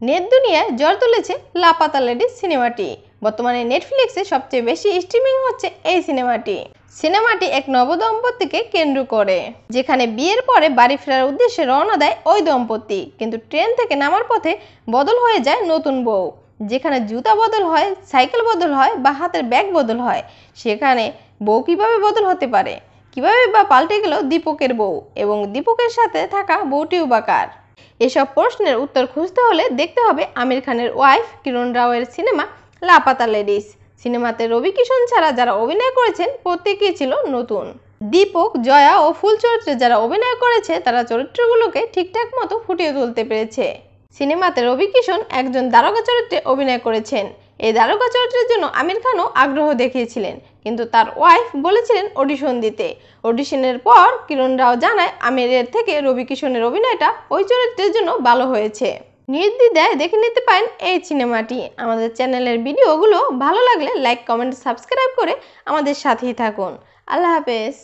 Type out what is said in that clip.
Net দুনিয়ায় ঝড় তুলেছে লাপাতা লেডিস সিনেমাটি। বর্তমানে নেটফ্লিক্সে সবচেয়ে বেশি স্ট্রিমিং হচ্ছে এই সিনেমাটি এক নবদম্পতিকে কেন্দ্র করে, যেখানে বিয়ের পরে বাড়ি ফেরার উদ্দেশ্যে রওনা দেয় ওই দম্পতি। কিন্তু ট্রেন থেকে নামার পথে বদল হয়ে যায় নতুন বউ। যেখানে জুতা বদল হয়, সাইকেল বদল হয় বা হাতের ব্যাগ বদল হয়, সেখানে বউ কিভাবে বদল হতে পারে, কিভাবে বা পাল্টে গেল দীপকের বউ, এবং দীপকের সাথে থাকা বউটিও বা কার? এসব প্রশ্নের উত্তর খুঁজতে হলে দেখতে হবে আমির খানের ওয়াইফ কিরণ রাওয়ের সিনেমা লাপাতা লেডিস। সিনেমাতে রবি কিষণ ছাড়া যারা অভিনয় করেছেন প্রত্যেকেই ছিল নতুন। দীপক, জয়া ও ফুল চরিত্রে যারা অভিনয় করেছে তারা চরিত্রগুলোকে ঠিকঠাক মতো ফুটিয়ে তুলতে পেরেছে। সিনেমাতে রবি কিষণ একজন দারোগা চরিত্রে অভিনয় করেছেন। এই দারোগা চরিত্রের জন্য আমির খানও আগ্রহ দেখিয়েছিলেন, কিন্তু তার ওয়াইফ বলেছিলেন অডিশন দিতে। অডিশনের পর কিরণ রাও জানায় আমিরের থেকে রবি কিষণের অভিনয়টা ওই চরিত্রের জন্য ভালো হয়েছে। নির্দ্বিধায় দেখে নিতে পারেন এই সিনেমাটি। আমাদের চ্যানেলের ভিডিওগুলো ভালো লাগলে লাইক, কমেন্ট, সাবস্ক্রাইব করে আমাদের সাথেই থাকুন। আল্লাহ হাফেজ।